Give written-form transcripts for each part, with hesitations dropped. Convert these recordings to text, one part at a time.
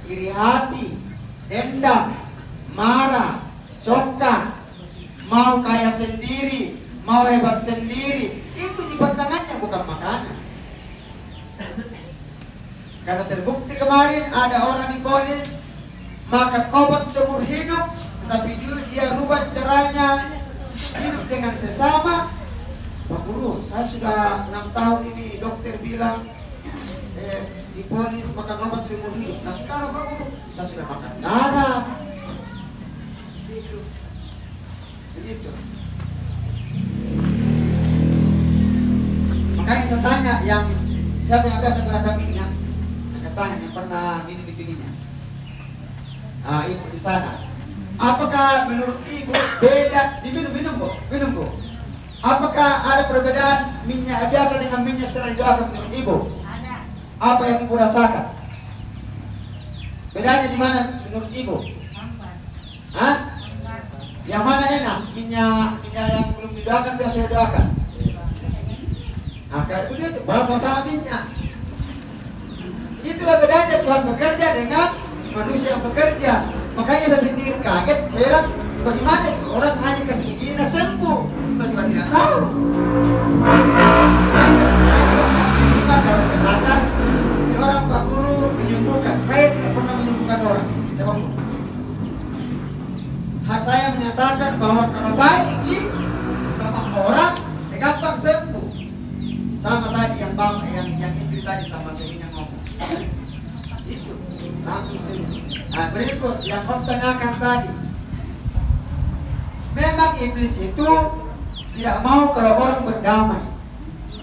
iri hati, dendam, marah, congkak, mau kaya sendiri, mau hebat sendiri, itu di pantangannya, bukan makanan. Karena terbukti kemarin ada orang divonis makan obat seumur hidup, tapi dia rubah caranya hidup dengan sesama. Pak Guru, saya sudah 6 tahun ini, dokter bilang divonis makan obat seumur hidup. Nah sekarang Pak Guru, saya sudah makan darah. Begitu. Makanya saya tanya, yang siapa yang biasa gunakan minyak, saya tanya yang pernah minum itu minyak. Nah, ibu di sana. Apakah menurut ibu beda? Diminum bu. Apakah ada perbedaan minyak biasa dengan minyak setelah didoakan menurut ibu? Ada. Apa yang ibu rasakan? Bedanya di mana menurut ibu? Hah? Yang mana enak? Minyak yang belum didoakan atau sudah didoakan? Nah, kayak begitu, baru sama-sama minyak. Itulah bedanya Tuhan bekerja dengan manusia yang bekerja. Makanya saya sendiri kaget, heran, bagaimana itu orang hanya kasih begini dan sembuh. Saya juga tidak tahu. Saya kalau dikatakan seorang Pak Guru menyembuhkan, saya tidak pernah menyembuhkan orang. Saya menyatakan bahwa kalau baik sama orang, gampang sembuh. Sama tadi yang istri tadi sama suaminya ngomong. Itu langsung sembuh. Nah, berikut yang Om tanyakan tadi. Memang iblis itu tidak mau kalau orang berdamai.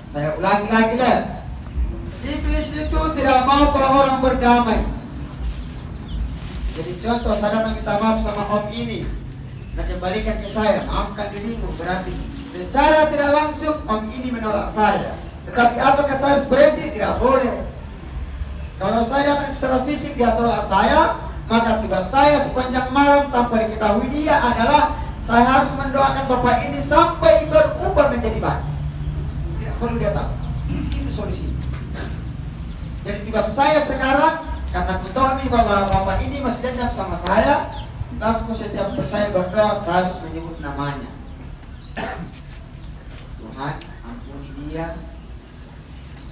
Saya ulangi lagi lihat. Iblis itu tidak mau kalau orang berdamai. Jadi contoh, saya datang minta maaf sama Om ini, nah kembalikan ke saya, maafkan dirimu, berarti secara tidak langsung Om ini menolak saya. Tetapi apakah saya harus berhenti? Tidak boleh. Kalau saya datang secara fisik dia tolak saya, maka tugas saya sepanjang malam tanpa diketahui dia adalah saya harus mendoakan Bapak ini sampai berubah menjadi baik. Tidak perlu dia tahu. Itu solusinya. Jadi tugas saya sekarang, karena aku tahu nih bahwa Bapak ini masih dendam sama saya, tasku setiap saya berdoa saya harus menyebut namanya. Tuhan, ampuni dia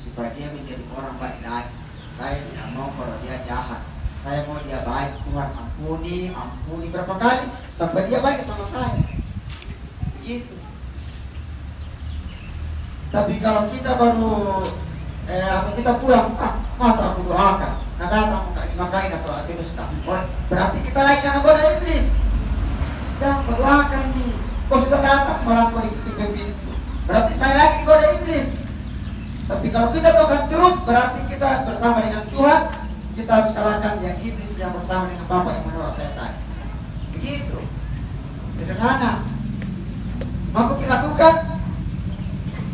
supaya dia menjadi orang baik lagi. Saya tidak mau kalau dia jahat. Saya mau dia baik. Tuhan ampuni berapa kali sampai dia baik sama saya. Gitu. Tapi kalau kita baru atau kita pulang, masa aku doakan, nah datang makain atau atinus berarti kita lagi karena goda iblis. Jangan berdoakan nih. Kau sudah datang malah kau ditutup pintu. Berarti saya lagi digoda iblis. Tapi kalau kita doakan terus, berarti kita bersama dengan Tuhan. Kita harus kalahkan yang iblis yang bersama dengan Bapak yang menolak saya tadi. Begitu. Sederhana. Mampu kita lakukan?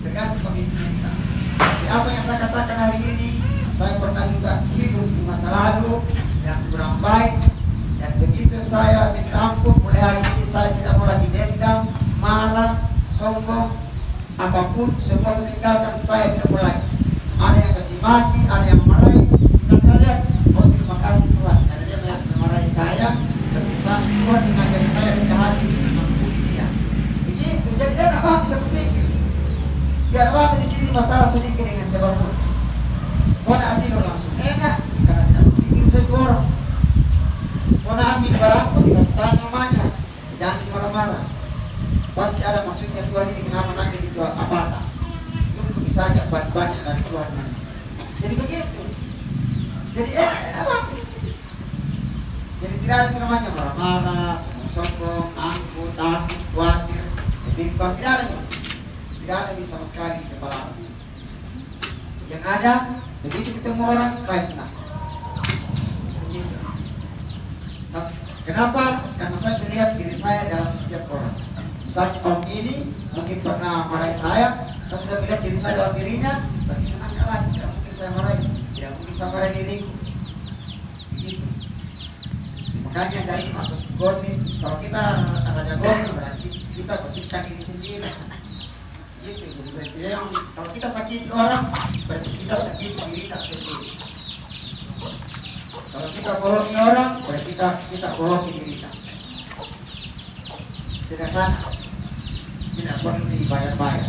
Tergantung komitmen kita. Tapi apa yang saya katakan hari ini, saya pernah juga hidup di masa lalu yang kurang baik. Dan begitu saya minta ampun, mulai hari ini saya tidak mau lagi dendam, marah, sombong, apapun, semua saya tinggalkan, saya tidak mau lagi. Ada yang caci maki, ada yang marahi. Dan saya lihat, oh terima kasih Tuhan, karena dia memarahi saya, dan bisa Tuhan mengajari saya dari hati mengampuni dia. Begitu, jadi dia tidak bisa berpikir. Dia ada di sini masalah sedikit dengan sebab itu. Tuhan tidur langsung enak, karena tidak berpikir satu orang. Tuhan ambil barangku, tidak tanya namanya, jangan marah-marah. Pasti ada maksudnya Tuhan ini kenapa nanti itu apa? Itu bisa aja banyak dari Tuhan nanti. Jadi begitu. Jadi enak banget di sini. Jadi tidak ada yang namanya marah-marah, sombong, angkuh, takut, khawatir, bimbang, tidak ada. Tidak ada bisa sama sekali di kepala. Yang ada, begitu ketemu orang, saya senang. Begitu. Kenapa? Karena saya melihat diri saya dalam setiap orang. Misalnya Om ini mungkin pernah marahi saya sudah melihat diri saya dalam dirinya, berarti senang lagi. Tidak mungkin saya marahi, tidak mungkin saya marahi diriku. Begitu. Makanya dari gosip, kalau kita raja gosip berarti kita gosipkan diri sendiri. Gitu. Jadi berarti kalau kita sakiti orang, berarti kita sakiti diri kita sendiri. Kalau kita bohongi orang, berarti kita bohongi diri kita. Sedangkan tidak perlu dibayar-bayar.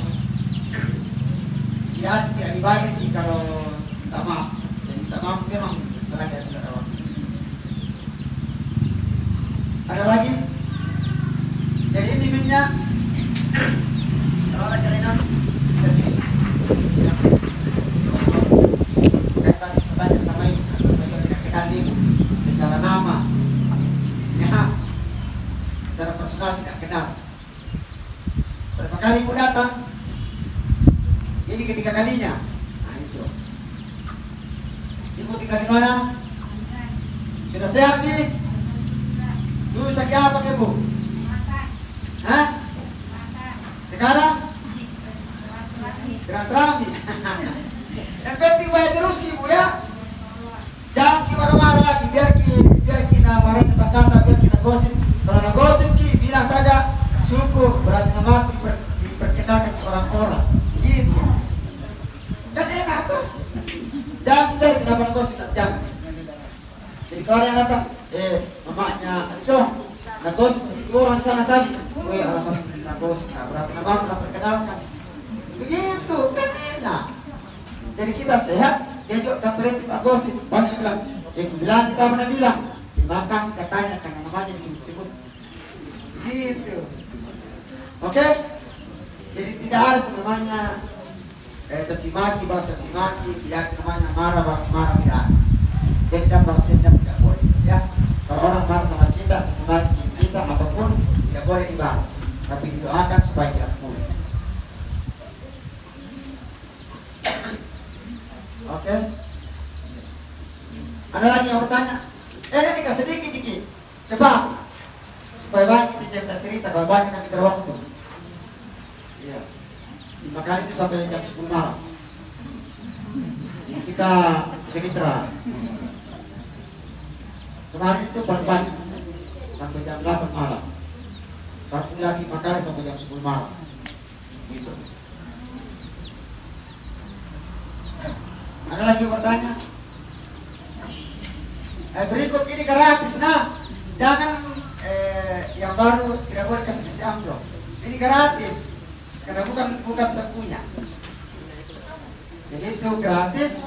Tidak dibayar kalau minta maaf. Dan minta maaf memang selagi ada waktu. Ada lagi? Jadi ini minyak. Kalau ada kalian sedih. Tadi saya tanya sama ibu, saya tidak kenal ibu secara nama, ya, secara personal tidak kenal. Berapa kali ibu datang? Ini ketiga kalinya. Nah itu. Ibu tinggal di mana? Sudah sehat nih? Dulu sakit apa ke ibu? Hah? Sekarang? Terapi. Yang penting bayar terus ibu ya. Jangan kita marah-marah lagi. Biar kita marah tentang kata, biar kita gosip. Kalau nak gosip bilang saja syukur, berarti nama diperkenalkan ke orang-orang. Gitu. Kan enak tuh. Jangan cari kenapa nak gosip, jangan. Jadi kalau yang datang, mamanya Acong, nak gosip itu orang sana tadi. Alhamdulillah nak gosip. Nah, berarti nama nak perkenalkan. Begitu, kan enak. Jadi kita sehat, dia juga kan berhenti Pak Gosip. Banyak bilang, bilang kita mana bilang, terima kasih katanya karena namanya disebut-sebut. Gitu. Oke? Jadi tidak ada itu namanya caci maki, balas caci maki, tidak ada namanya marah, balas marah, tidak ada. Dendam, balas dendam tidak boleh. Ya, kalau orang marah sama kita, caci maki kita apapun tidak boleh dibalas, tapi didoakan supaya tidak pulih. Oke. Ada lagi yang bertanya? Nanti kasih sedikit. Coba. Supaya banyak kita cerita kalau banyak yang kita waktu. Iya. 5 kali itu sampai jam 10 malam. Ini kita cerita. Kemarin itu pagi sampai jam 8 malam. Satu lagi 5 kali sampai jam 10 malam. Gitu. Ada lagi bertanya? Berikut ini gratis, nah jangan yang baru tidak boleh kasih amplop. Ini gratis karena bukan sepunya. Jadi itu gratis.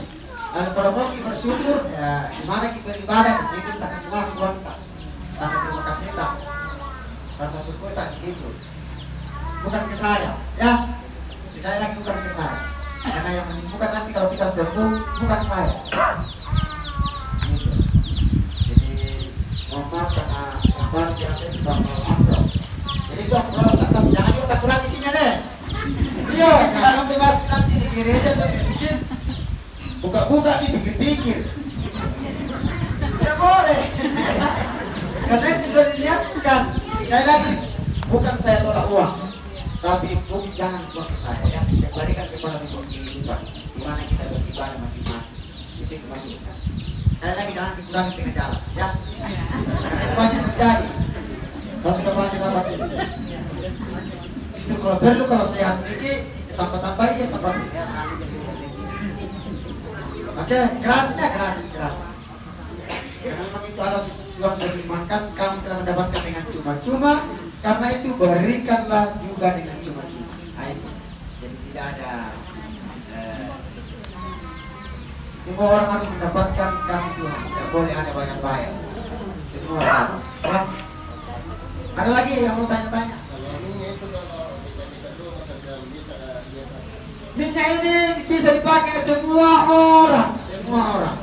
Lalu kalau mau kita bersyukur, ya gimana kita beribadah di situ kita kasih masuk uang tak. Tanda terima kasih tak. Rasa syukur tak di situ. Bukan ke saya, ya. Sekali lagi bukan ke saya. Karena yang menyembuhkan nanti kalau kita sembuh bukan saya. Gitu. Jadi mohon maaf karena yang baru biasa itu bakal amplop. Jadi itu amplop tetap jangan juga kurang isinya deh. Iya, jangan sampai masuk nanti di gereja tapi sedikit buka-buka nih pikir-pikir. Tidak boleh. Karena itu sudah dilihatkan. Sekali lagi bukan saya tolak uang. Tapi jangan buat ke saya ya. Kembalikan kepada kehidupan di mana kita beribadah masing-masing. Di situ masukkan. Sekali lagi jangan dikurangi tengah jalan ya. Karena itu banyak terjadi. Saya sudah banyak dapat ini. Justru kalau perlu kalau sehat ini tambah-tambah ya sampai. Oke, gratisnya gratis. Karena memang itu ada Tuhan sudah dimakan, kamu telah mendapatkan dengan cuma-cuma. Karena itu berikanlah juga dengan cuma-cuma. Nah itu. Jadi tidak ada semua orang harus mendapatkan kasih Tuhan. Tidak boleh ada bayar-bayar. Semua sama. Ya. Ada lagi yang mau tanya-tanya? Minyak ini bisa dipakai semua orang,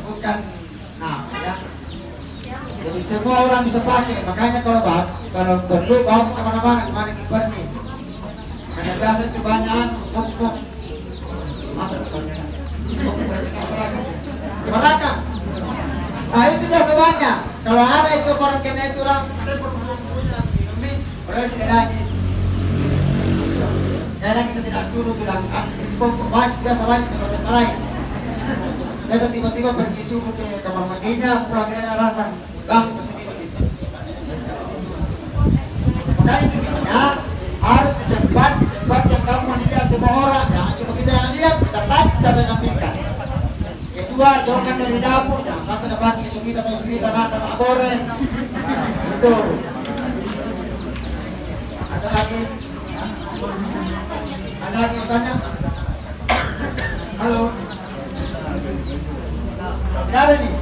bukan ya. Jadi semua orang bisa pakai. Makanya kalau perlu bawa kemana-mana kipernya. Karena biasa itu banyak pok. Di belakang. Nah itu biasa banyak. Kalau ada itu orang kena itu langsung sepuluh minum. Oleh sekali lagi saya tidak turun bilang situ biasa banyak tempat lain. Biasa tiba-tiba pergi subuh ke kamar mandinya, pulang kena rasa masih minum itu. Makanya itu ya, harus di tempat yang kamu melihat semua orang. Jangan cuma kita yang lihat, kita sakit sampai ngambilkan. Kedua, jauhkan dari dapur, jangan sampai pakai isu kita terus kita nata Pak Goreng. Itu. Ada lagi? Ada lagi yang tanya? Halo? Tidak ada nih?